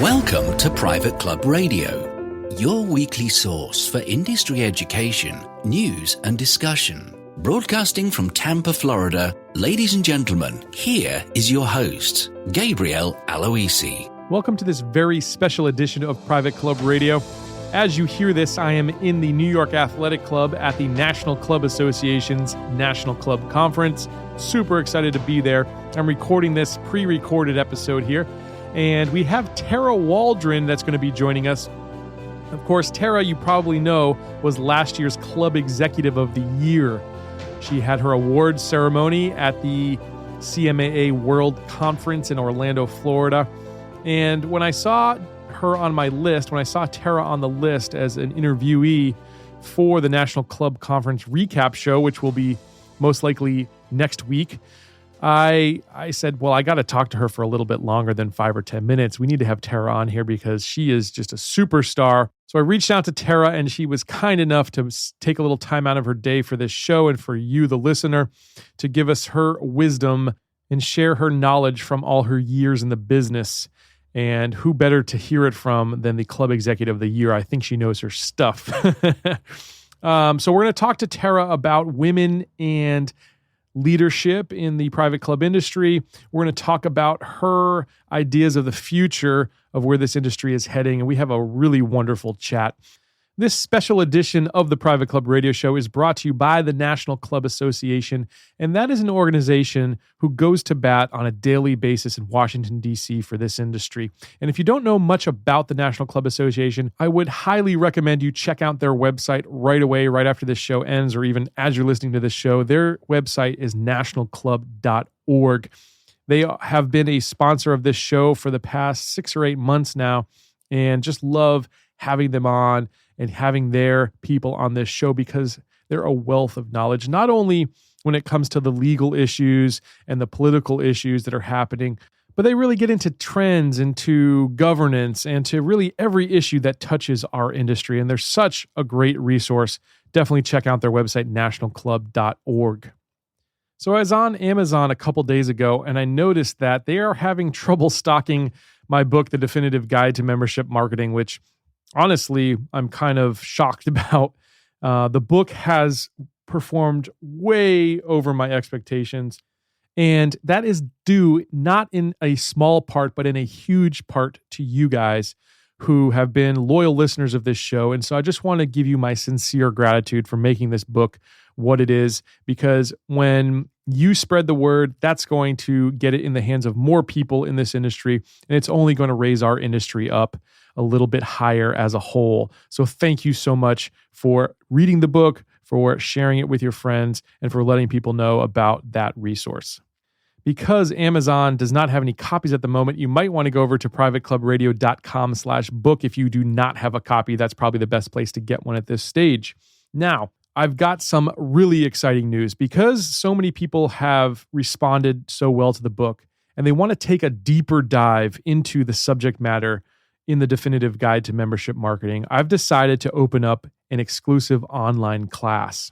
Welcome to Private Club Radio, your weekly source for industry education, news and discussion. Broadcasting from Tampa, Florida, ladies and gentlemen, here is your host, Gabriel Aloisi. Welcome to this very special edition of Private Club Radio. As you hear this, I am in the New York Athletic Club at the National Club Association's National Club Conference. Super excited to be there. I'm recording this pre-recorded episode here. And we have Terra Waldron that's going to be joining us. Of course, Terra, you probably know, was last year's Club Executive of the Year. She had her awards ceremony at the CMAA World Conference in Orlando, Florida. And when I saw her on my list, when I saw Terra on the list as an interviewee for the National Club Conference recap show, which will be most likely next week, I said, well, I got to talk to her for a little bit longer than 5 or 10 minutes. We need to have Terra on here because she is just a superstar. So I reached out to Terra, and she was kind enough to take a little time out of her day for this show and for you, the listener, to give us her wisdom and share her knowledge from all her years in the business. And who better to hear it from than the Club Executive of the Year? I think she knows her stuff. So we're going to talk to Terra about women and leadership in the private club industry. We're going to talk about her ideas of the future of where this industry is heading, and we have a really wonderful chat. This special edition of the Private Club Radio Show is brought to you by the National Club Association, and that is an organization who goes to bat on a daily basis in Washington, D.C. for this industry. And if you don't know much about the National Club Association, I would highly recommend you check out their website right away, right after this show ends, or even as you're listening to this show. Their website is nationalclub.org. They have been a sponsor of this show for the past 6 or 8 months now, and just love having them on and having their people on this show because they're a wealth of knowledge, not only when it comes to the legal issues and the political issues that are happening, but they really get into trends, into governance, and to really every issue that touches our industry. And they're such a great resource. Definitely check out their website, nationalclub.org. So I was on Amazon a couple days ago, and I noticed that they are having trouble stocking my book, The Definitive Guide to Membership Marketing, which honestly, I'm kind of shocked about. The book has performed way over my expectations, and that is due not in a small part, but in a huge part to you guys who have been loyal listeners of this show. And so I just want to give you my sincere gratitude for making this book what it is, because when you spread the word, that's going to get it in the hands of more people in this industry, and it's only going to raise our industry up a little bit higher as a whole. So thank you so much for reading the book, for sharing it with your friends, and for letting people know about that resource. Because Amazon does not have any copies at the moment, you might want to go over to privateclubradio.com/book. If you do not have a copy, that's probably the best place to get one at this stage. Now, I've got some really exciting news because so many people have responded so well to the book, and they want to take a deeper dive into the subject matter in the Definitive Guide to Membership Marketing. I've decided to open up an exclusive online class.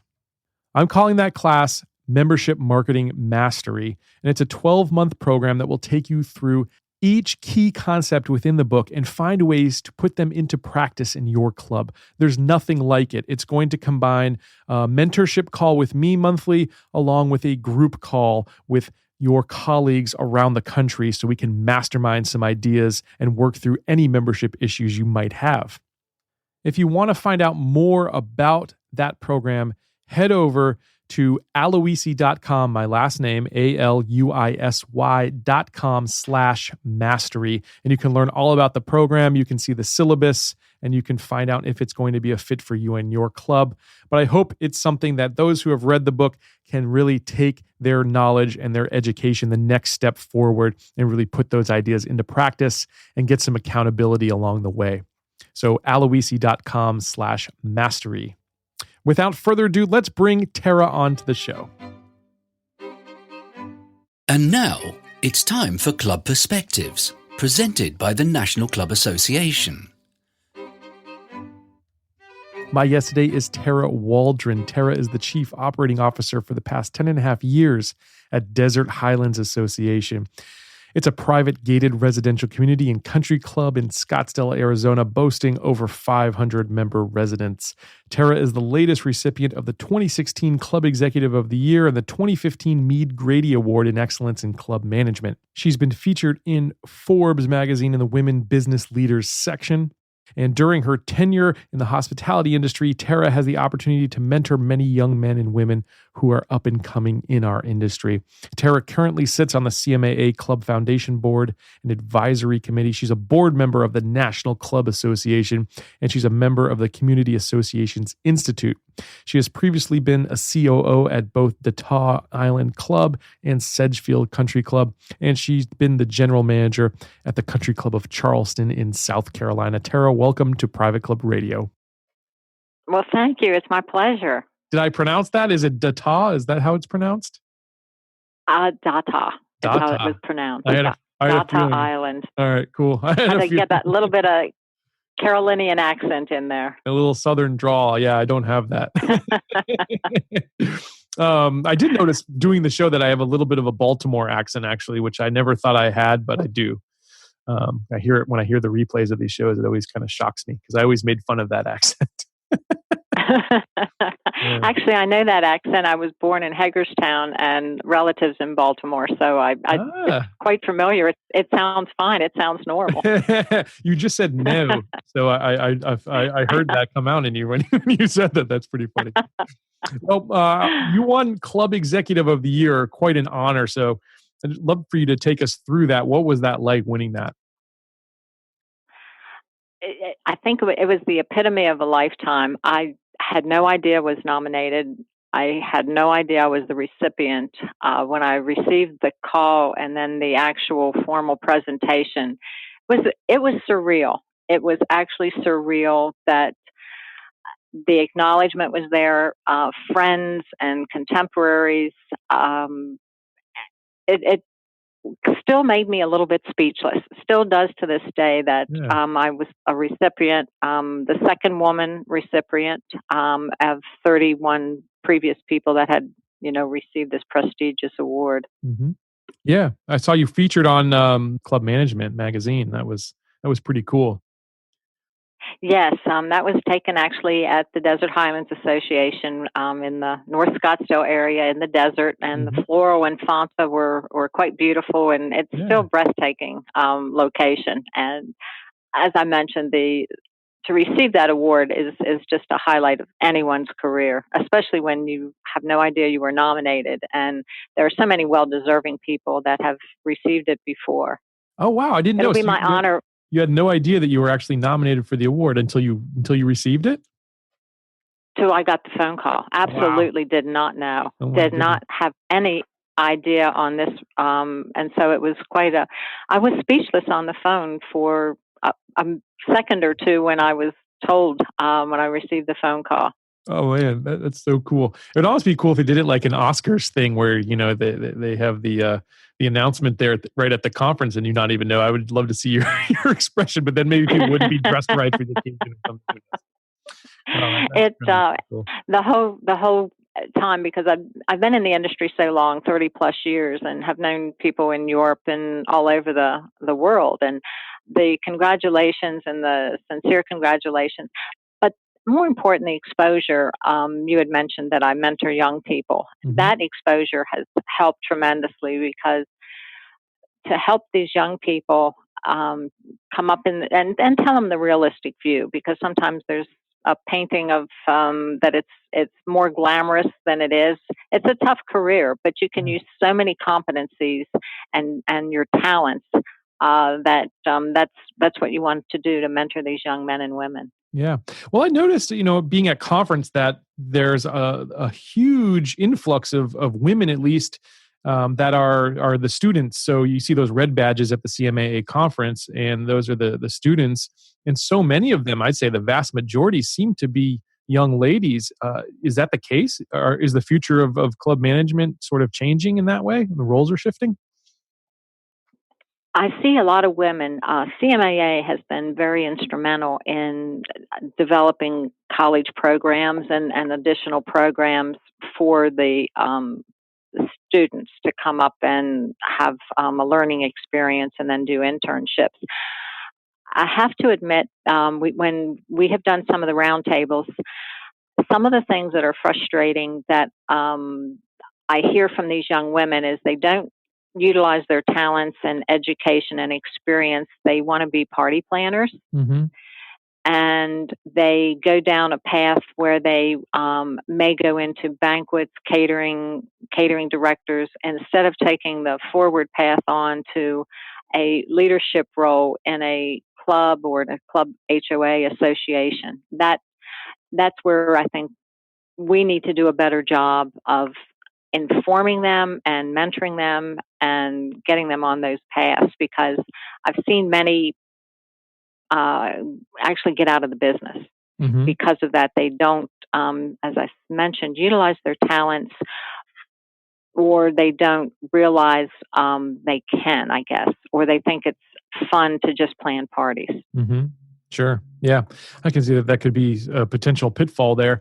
I'm calling that class Membership Marketing Mastery, and it's a 12-month program that will take you through each key concept within the book and find ways to put them into practice in your club. There's nothing like it. It's going to combine a mentorship call with me monthly along with a group call with your colleagues around the country so we can mastermind some ideas and work through any membership issues you might have. If you want to find out more about that program, head over to aloisi.com, my last name, ALUISY.com/mastery. And you can learn all about the program. You can see the syllabus, and you can find out if it's going to be a fit for you and your club. But I hope it's something that those who have read the book can really take their knowledge and their education the next step forward and really put those ideas into practice and get some accountability along the way. So aloisi.com/mastery. Without further ado, let's bring Terra onto the show. And now it's time for Club Perspectives, presented by the National Club Association. My guest today is Terra Waldron. Terra is the Chief Operating Officer for the past 10 and a half years at Desert Highlands Association. It's a private gated residential community and country club in Scottsdale, Arizona, boasting over 500 member residents. Terra is the latest recipient of the 2016 Club Executive of the Year and the 2015 Mead Grady Award in Excellence in Club Management. She's been featured in Forbes magazine in the Women Business Leaders section. And during her tenure in the hospitality industry, Terra has the opportunity to mentor many young men and women who are up and coming in our industry. Terra currently sits on the CMAA Club Foundation Board and Advisory Committee. She's a board member of the National Club Association, and she's a member of the Community Associations Institute. She has previously been a COO at both Detaw Island Club and Sedgefield Country Club, and she's been the general manager at the Country Club of Charleston in South Carolina. Terra, welcome to Private Club Radio. Well, thank you. It's my pleasure. Did I pronounce that? Is it Detaw? Is that how it's pronounced? Data. That's how it Data. was pronounced. I had a Data feeling. Island. All right, cool. I had Had a to feeling. get that little bit of Carolinian accent in there. A little southern drawl. Yeah, I don't have that. I did notice doing the show that I have a little bit of a Baltimore accent, actually, which I never thought I had, but I do. I hear it when I hear the replays of these shows. It always kind of shocks me because I always made fun of that accent. Actually, I know that accent. I was born in Hagerstown and relatives in Baltimore, so it's quite familiar. It sounds fine. It sounds normal. You just said no, so I heard that come out in you when you said that. That's pretty funny. Well, you won Club Executive of the Year, quite an honor. So I'd love for you to take us through that. What was that like, winning that? I think it was the epitome of a lifetime. I had no idea I was nominated. I had no idea I was the recipient. When I received the call and then the actual formal presentation, it was surreal. It was actually surreal that the acknowledgement was there, friends and contemporaries. It still made me a little bit speechless. Still does to this day that I was a recipient, the second woman recipient of 31 previous people that had, received this prestigious award. Mm-hmm. Yeah, I saw you featured on Club Management magazine. That was pretty cool. Yes, that was taken actually at the Desert Highlands Association in the North Scottsdale area in the desert, and the floral and fonta were quite beautiful, and it's still breathtaking location. And as I mentioned, to receive that award is just a highlight of anyone's career, especially when you have no idea you were nominated. And there are so many well-deserving people that have received it before. Oh wow, I didn't know. It'll be my honor. You had no idea that you were actually nominated for the award until you received it? Till I got the phone call. Absolutely did not know. Did not have any idea on this. And so it was I was speechless on the phone for a second or two when I was told, when I received the phone call. Oh man, that's so cool. It would always be cool if they did it like an Oscars thing where, they have the announcement there right at the conference and you not even know. I would love to see your expression, but then maybe people wouldn't be dressed right for the occasion. Cool. The whole time, because I've been in the industry so long, 30 plus years, and have known people in Europe and all over the world, and the congratulations and the sincere congratulations. But more important, the exposure. You had mentioned that I mentor young people. Mm-hmm. That exposure has helped tremendously, because to help these young people come up and tell them the realistic view, because sometimes there's a painting of that it's more glamorous than it is. It's a tough career, but you can use so many competencies and your talents that's what you want to do, to mentor these young men and women. Yeah. Well, I noticed, being at conference, that there's a huge influx of women, at least, that are the students. So you see those red badges at the CMAA conference, and those are the students. And so many of them, I'd say the vast majority, seem to be young ladies. Is that the case? Or is the future of club management sort of changing in that way? The roles are shifting? I see a lot of women. CMAA has been very instrumental in developing college programs and additional programs for the students to come up and have a learning experience and then do internships. I have to admit, when we have done some of the roundtables, some of the things that are frustrating that I hear from these young women is they don't utilize their talents and education and experience. They want to be party planners. Mm-hmm. And they go down a path where they may go into banquets, catering directors, instead of taking the forward path on to a leadership role in a club or in a club HOA association. That's where I think we need to do a better job of informing them and mentoring them and getting them on those paths, because I've seen many actually get out of the business Mm-hmm. because of that. They don't, as I mentioned, utilize their talents, or they don't realize they can, I guess, or they think it's fun to just plan parties. Mm-hmm. Sure. Yeah. I can see that could be a potential pitfall there.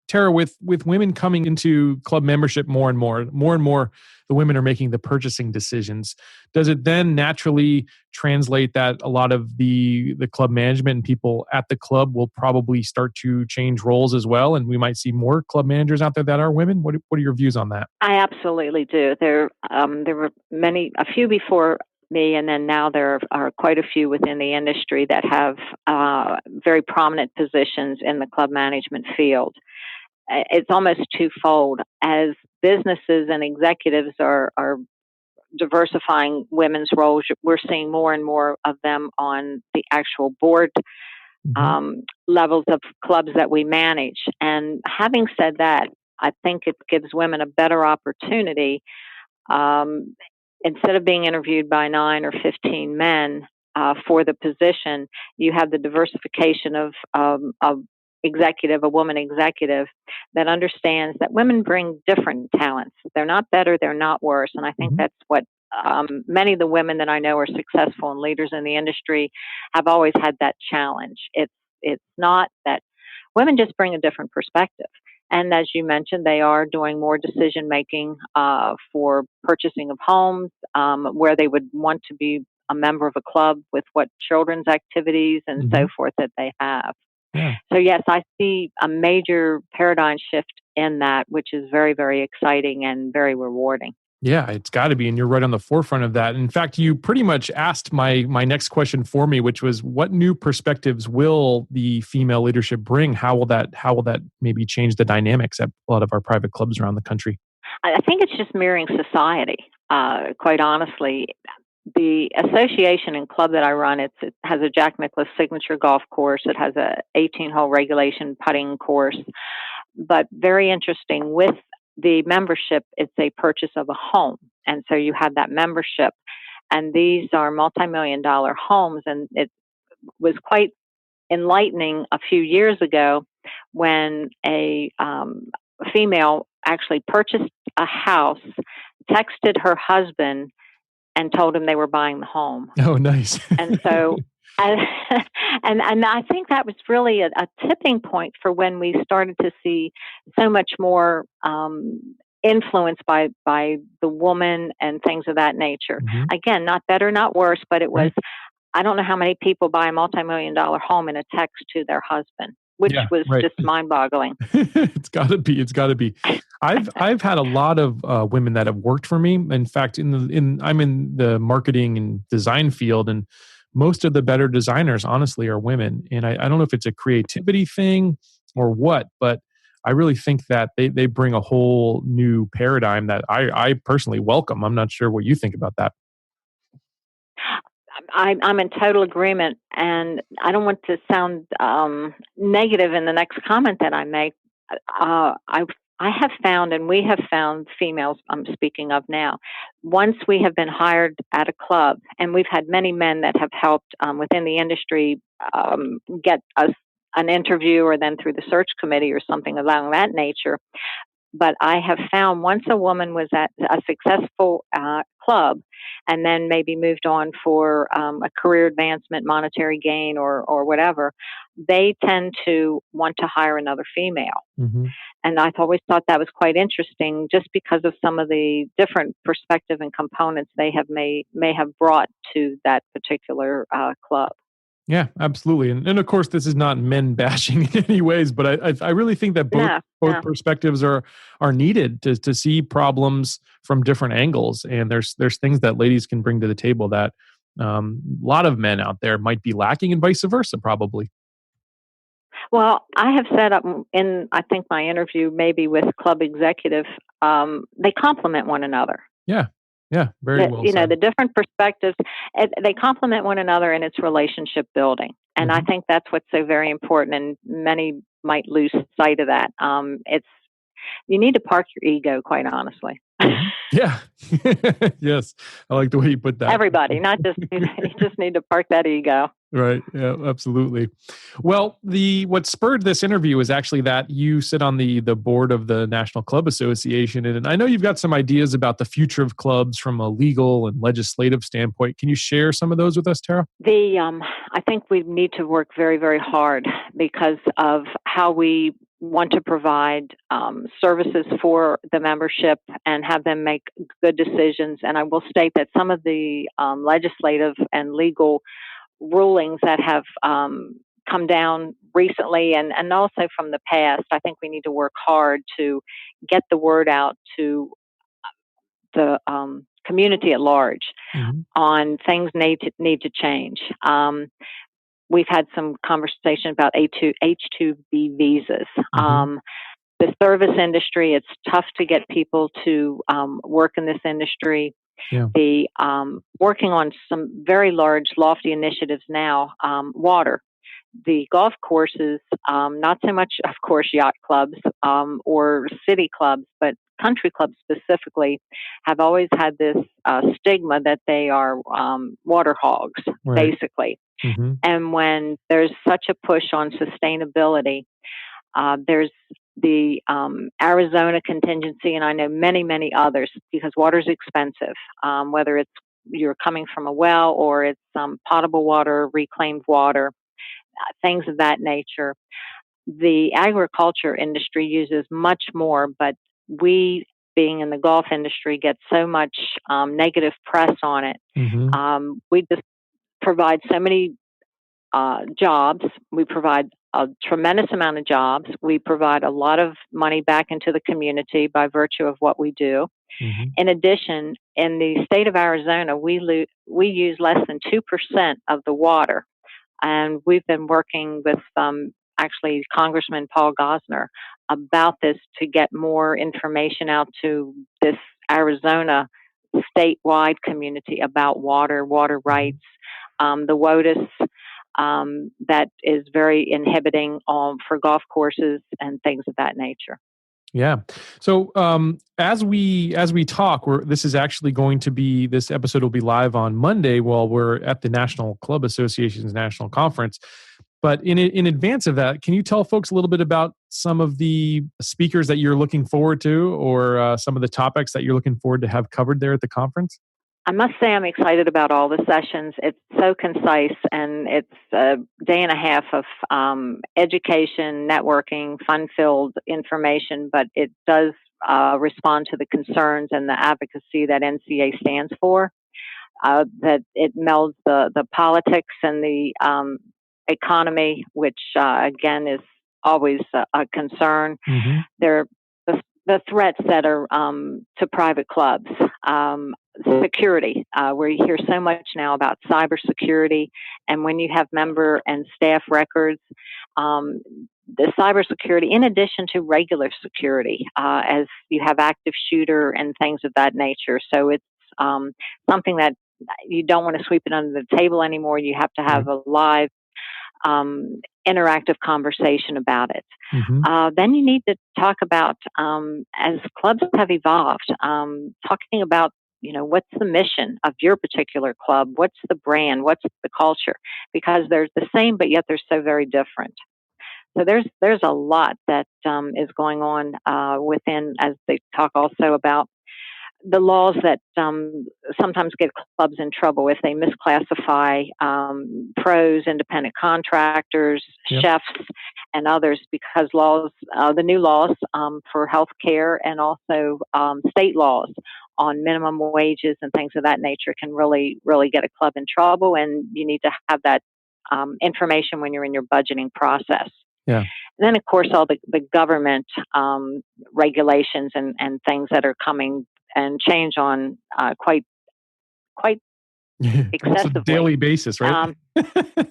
Terra, with women coming into club membership more and more, the women are making the purchasing decisions. Does it then naturally translate that a lot of the club management and people at the club will probably start to change roles as well, and we might see more club managers out there that are women? What are your views on that? I absolutely do. There were a few before me, and then now there are quite a few within the industry that have very prominent positions in the club management field. It's almost twofold. As businesses and executives are diversifying women's roles, we're seeing more and more of them on the actual board levels of clubs that we manage. And having said that, I think it gives women a better opportunity. Instead of being interviewed by 9 or 15 men for the position, you have the diversification of a woman executive that understands that women bring different talents. They're not better, they're not worse. And I think that's what many of the women that I know are successful and leaders in the industry have always had that challenge. It's not that women just bring a different perspective. And as you mentioned, they are doing more decision making for purchasing of homes, where they would want to be a member of a club with what children's activities and so forth that they have. Yeah. So yes, I see a major paradigm shift in that, which is very, very exciting and very rewarding. Yeah, it's got to be, and you're right on the forefront of that. In fact, you pretty much asked my next question for me, which was, what new perspectives will the female leadership bring? How will that maybe change the dynamics at a lot of our private clubs around the country? I think it's just mirroring society. Quite honestly, the association and club that I run, it has a Jack Nicklaus signature golf course. It has a 18-hole regulation putting course. But very interesting, with the membership, it's a purchase of a home. And so you have that membership. And these are multi-million-dollar homes. And it was quite enlightening a few years ago when a female actually purchased a house, texted her husband, and told him they were buying the home. Oh, nice. And so, and I think that was really a tipping point for when we started to see so much more influence by the woman and things of that nature. Again, not better, not worse, but it was, I don't know how many people buy a multi-million-dollar home in a text to their husband, which was just mind-boggling. It's got to be. I've had a lot of women that have worked for me. In fact, I'm in the marketing and design field, and most of the better designers, honestly, are women. And I don't know if it's a creativity thing or what, but I really think that they bring a whole new paradigm that I personally welcome. I'm not sure what you think about that. I'm in total agreement, and I don't want to sound negative in the next comment that I make. I have found, and we have found, females I'm speaking of now, once we have been hired at a club, and we've had many men that have helped within the industry get us an interview, or then through the search committee or something along that nature. But I have found once a woman was at a successful club and then maybe moved on for a career advancement, monetary gain, or whatever, they tend to want to hire another female. And I've always thought that was quite interesting, just because of some of the different perspective and components they have may have brought to that particular club. Yeah, absolutely. And of course, this is not men bashing in any ways, but I really think that both No, both no. perspectives are needed to see problems from different angles. And there's things that ladies can bring to the table that a lot of men out there might be lacking, and vice versa, probably. Well, I have set up in, I think, my interview maybe with club executive. They complement one another. Yeah, yeah, very That, well said. the different perspectives, they complement one another, and it's relationship building. And I Hmm. think that's what's so very important. And many might lose sight of that. It's You need to park your ego, quite honestly. Hmm. Yeah, yes, I like the way you put that. Everybody, not just you just need to park that ego. Right. Yeah, absolutely. Well, the what spurred this interview is actually that you sit on the board of the National Club Association, and I know you've got some ideas about the future of clubs from a legal and legislative standpoint. Can you share some of those with us, Tara? I think we need to work very, very hard because of how we want to provide services for the membership and have them make good decisions. And I will state that some of the legislative and legal rulings that have come down recently, and also from the past, I think we need to work hard to get the word out to the community at large Hmm. on things need to change. We've had some conversation about H2B visas. Hmm. The service industry, it's tough to get people to work in this industry. Yeah. The working on some very large, lofty initiatives now. Water, the golf courses, not so much, of course, yacht clubs or city clubs, but country clubs specifically, have always had this stigma that they are water hogs, Right. basically. Hmm. And when there's such a push on sustainability, there's the Arizona contingency, and I know many, many others, because water's expensive, whether it's you're coming from a well or it's potable water, reclaimed water, things of that nature. The agriculture industry uses much more, but we, being in the golf industry, get so much negative press on it. Hmm. We just provide so many jobs. We provide a tremendous amount of jobs. We provide a lot of money back into the community by virtue of what we do. Hmm. In addition, in the state of Arizona, we use less than 2% of the water, and we've been working with actually Congressman Paul Gosner about this to get more information out to this Arizona statewide community about water, water rights, the WOTUS that is very inhibiting for golf courses and things of that nature. Yeah. So as we talk, this is actually going to be this episode will be live on Monday while we're at the National Club Association's national conference. But in advance of that, can you tell folks a little bit about some of the speakers that you're looking forward to, or some of the topics that you're looking forward to have covered there at the conference? I must say I'm excited about all the sessions. It's so concise, and it's a day and a half of education, networking, fun-filled information, but it does respond to the concerns and the advocacy that NCA stands for, that it melds the politics and the economy, which again is always a concern. Hmm. There, the threats that are to private clubs, security. We hear so much now about cybersecurity, and when you have member and staff records, the cybersecurity, in addition to regular security, as you have active shooter and things of that nature. So it's something that you don't want to sweep it under the table anymore. You have to have Right. a live interactive conversation about it. Hmm. Then you need to talk about, as clubs have evolved, talking about, what's the mission of your particular club? What's the brand? What's the culture? Because they're the same, but yet they're so very different. So there's a lot that is going on within, as they talk also about the laws that sometimes get clubs in trouble if they misclassify pros, independent contractors, Yep. chefs and others, because the new laws for health care, and also state laws on minimum wages and things of that nature can really, really get a club in trouble. And you need to have that information when you're in your budgeting process. Yeah. And then, of course, all the government regulations and things that are coming and change on quite Almost a excessively. daily basis, right?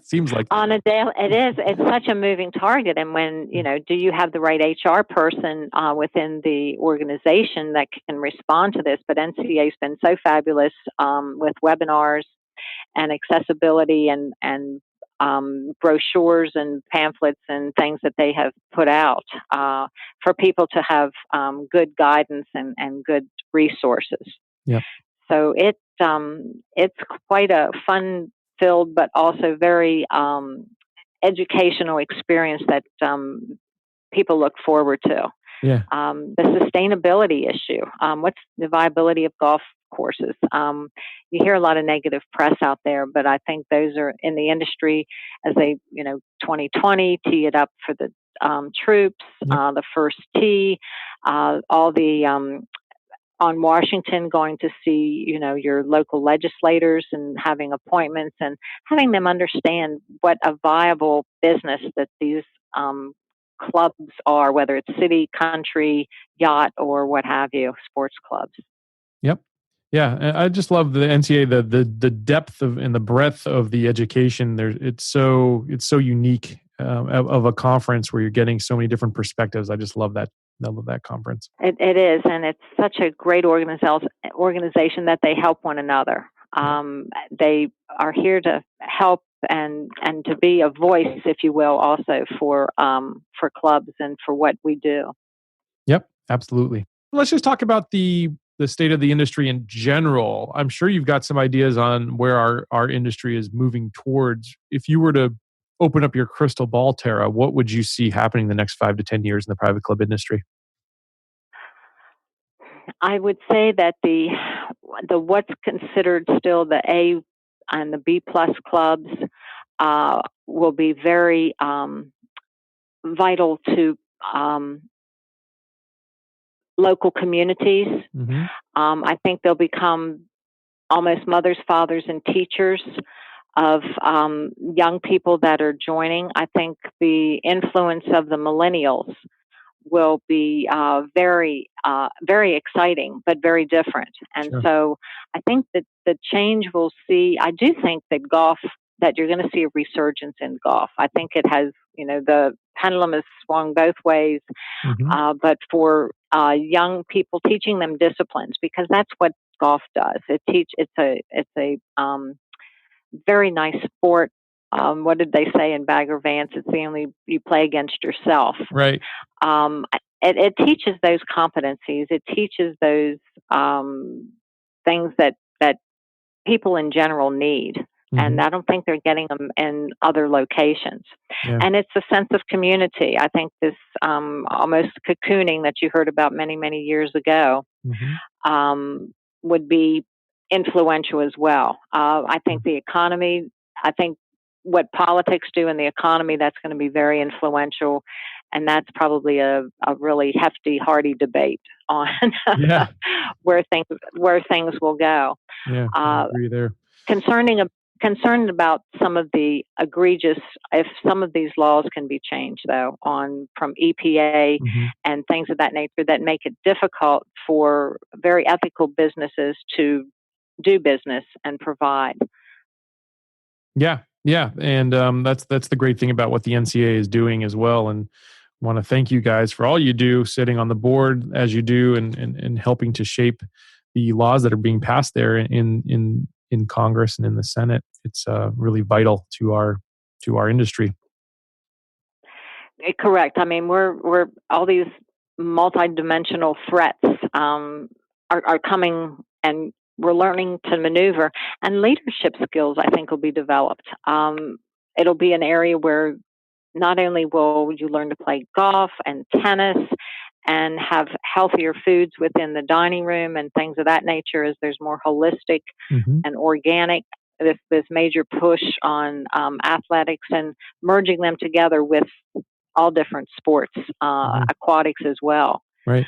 Seems like on a daily, it's such a moving target. And when, do you have the right HR person within the organization that can respond to this? But NCA's been so fabulous with webinars and accessibility and brochures and pamphlets and things that they have put out for people to have good guidance and good resources. Yeah. So it's quite a fun-filled, but also very educational experience that people look forward to. Yeah. The sustainability issue. What's the viability of golf courses? You hear a lot of negative press out there, but I think those are in the industry as they, 2020 tee it up for the troops, the first tee, all the on Washington, going to see, your local legislators and having appointments and having them understand what a viable business that these clubs are, whether it's city, country, yacht, or what have you, sports clubs. Yep. Yeah, I just love the NCA, the depth of and the breadth of the education. It's so unique of a conference where you're getting so many different perspectives. I just love that. I love that conference. It is, and it's such a great organization that they help one another. They are here to help and to be a voice, if you will, also for clubs and for what we do. Yep, absolutely. Let's just talk about the state of the industry in general. I'm sure you've got some ideas on where our industry is moving towards. If you were to open up your crystal ball, Terra, what would you see happening the next 5 to 10 years in the private club industry? I would say that the what's considered still the A and the B plus clubs will be very vital to local communities. Mm-hmm. I think they'll become almost mothers, fathers, and teachers of young people that are joining. I think the influence of the millennials will be very, very exciting, but very different. And so I think that the change we'll see, I do think that that you're going to see a resurgence in golf. I think it has, the pendulum has swung both ways, but for young people, teaching them disciplines, because that's what golf does. It's a very nice sport. What did they say in Bagger Vance? It's the only you play against yourself. Right. It teaches those competencies. It teaches those things that people in general need. And I don't think they're getting them in other locations. Yeah. And it's a sense of community. I think this almost cocooning that you heard about many, many years ago would be influential as well. I think the economy, I think what politics do in the economy, that's going to be very influential. And that's probably a really hefty, hearty debate on where things will go. Yeah, I agree there. Concerned about some of the egregious, if some of these laws can be changed, though, from EPA and things of that nature that make it difficult for very ethical businesses to do business and provide. Yeah, and that's the great thing about what the NCA is doing as well. And I want to thank you guys for all you do, sitting on the board as you do, and helping to shape the laws that are being passed there in Congress and in the Senate. It's really vital to our industry. Correct. I mean, we're all these multidimensional threats are coming, and we're learning to maneuver. And leadership skills, I think, will be developed. It'll be an area where not only will you learn to play golf and tennis and have healthier foods within the dining room and things of that nature, as there's more holistic and organic, this major push on athletics and merging them together with all different sports, aquatics as well. Right.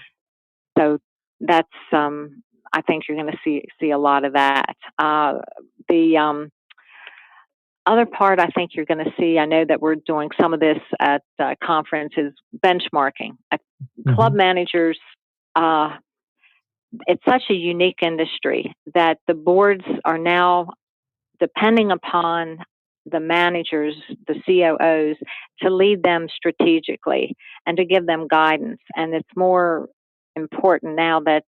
So that's, I think you're going to see a lot of that. The other part I think you're going to see, I know that we're doing some of this at conferences, benchmarking. Club managers, it's such a unique industry that the boards are now depending upon the managers, the COOs, to lead them strategically and to give them guidance. And it's more important now that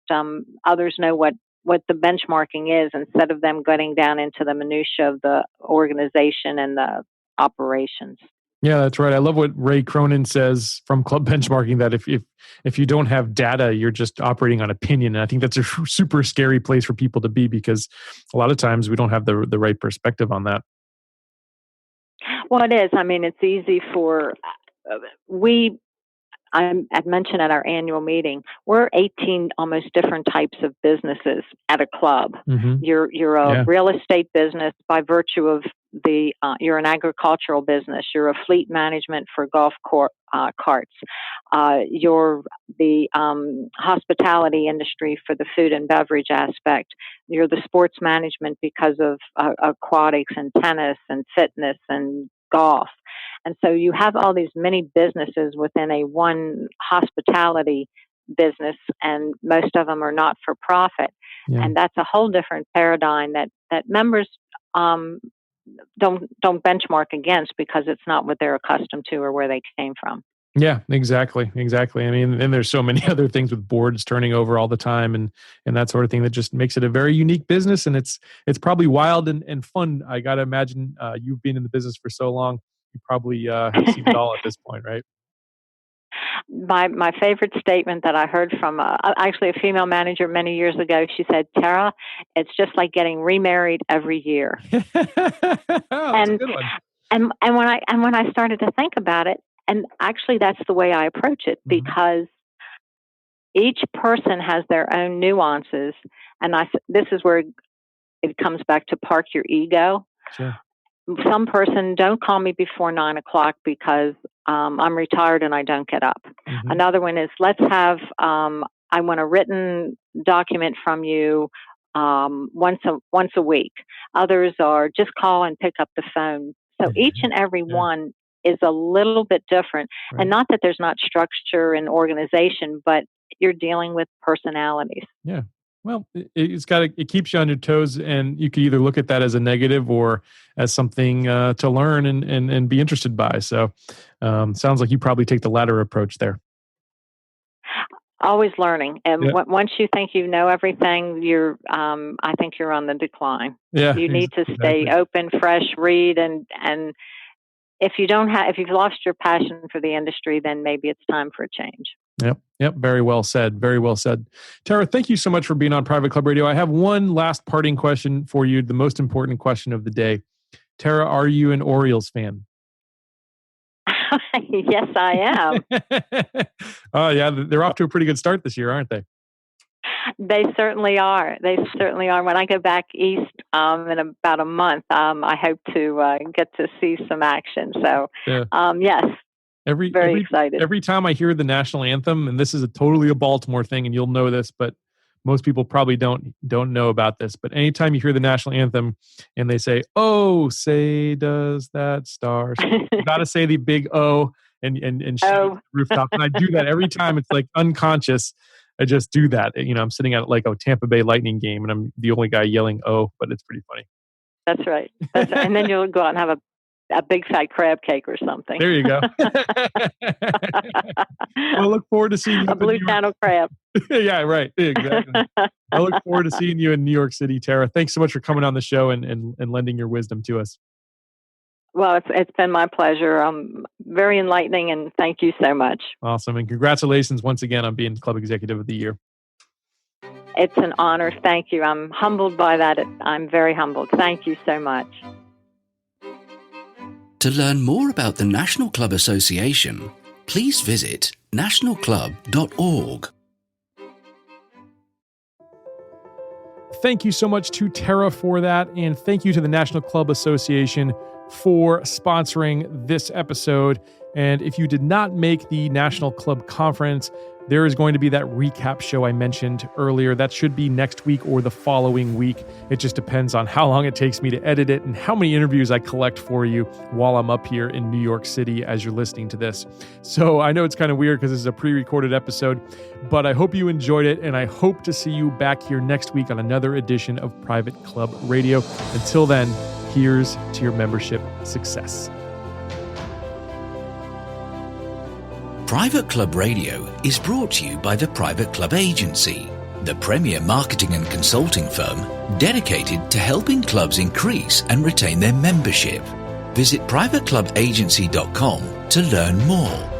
others know what the benchmarking is instead of them getting down into the minutia of the organization and the operations. Yeah, that's right. I love what Ray Cronin says from Club Benchmarking, that if you don't have data, you're just operating on opinion. And I think that's a super scary place for people to be, because a lot of times we don't have the right perspective on that. Well, it is. I mean, it's easy for I'd mentioned at our annual meeting, we're 18 almost different types of businesses at a club. You're a real estate business by virtue of you're an agricultural business. You're a fleet management for golf carts. You're the hospitality industry for the food and beverage aspect. You're the sports management because of aquatics and tennis and fitness and golf. And so you have all these many businesses within a one hospitality business, and most of them are not for profit. Yeah. And that's a whole different paradigm that members don't benchmark against, because it's not what they're accustomed to or where they came from. Yeah, exactly. I mean, and there's so many other things with boards turning over all the time and that sort of thing that just makes it a very unique business. And it's probably wild and fun. I got to imagine you've been in the business for so long, you probably have seen it all at this point, right? My favorite statement that I heard from actually a female manager many years ago, she said, "Terra, it's just like getting remarried every year." That's a good one. And when I started to think about it, and actually that's the way I approach it, because each person has their own nuances, and this is where it comes back to park your ego. Sure. Some person, don't call me before 9:00 because I'm retired and I don't get up. Another one is, let's have, I want a written document from you once a week. Others are, just call and pick up the phone. So each and every one is a little bit different. Right. And not that there's not structure and organization, but you're dealing with personalities. Yeah. Well, it keeps you on your toes, and you could either look at that as a negative or as something to learn and be interested by. So, sounds like you probably take the latter approach there. Always learning, and once you think you know everything, I think you're on the decline. Yeah, you need to stay open, fresh, read, and if you've lost your passion for the industry, then maybe it's time for a change. Yep. Very well said. Very well said. Terra, thank you so much for being on Private Club Radio. I have one last parting question for you, the most important question of the day. Terra, are you an Orioles fan? Yes, I am. Oh, yeah. They're off to a pretty good start this year, aren't they? They certainly are. When I go back east in about a month, I hope to get to see some action. So, yes. Very excited. Every time I hear the national anthem, and this is totally a Baltimore thing, and you'll know this, but most people probably don't know about this. But anytime you hear the national anthem and they say, "Oh, say does that star," you got to say the big O and shout the rooftop. And I do that every time. It's like unconscious. I just do that. I'm sitting at like a Tampa Bay Lightning game, and I'm the only guy yelling "Oh," but it's pretty funny. That's right. And then you'll go out and have a big fat crab cake or something. There you go. We'll look forward to seeing you. A blue channel crab. Yeah, right. Exactly. I look forward to seeing you in New York City, Terra. Thanks so much for coming on the show and lending your wisdom to us. Well, it's been my pleasure. Very enlightening, and thank you so much. Awesome. And congratulations once again on being Club Executive of the Year. It's an honor. Thank you. I'm humbled by that. I'm very humbled. Thank you so much. To learn more about the National Club Association, please visit nationalclub.org. Thank you so much to Terra for that, and thank you to the National Club Association for sponsoring this episode. And if you did not make the National Club Conference, there is going to be that recap show I mentioned earlier. That should be next week or the following week. It just depends on how long it takes me to edit it and how many interviews I collect for you while I'm up here in New York City as you're listening to this. So I know it's kind of weird because this is a pre-recorded episode, but I hope you enjoyed it, and I hope to see you back here next week on another edition of Private Club Radio. Until then, here's to your membership success. Private Club Radio is brought to you by the Private Club Agency, the premier marketing and consulting firm dedicated to helping clubs increase and retain their membership. Visit privateclubagency.com to learn more.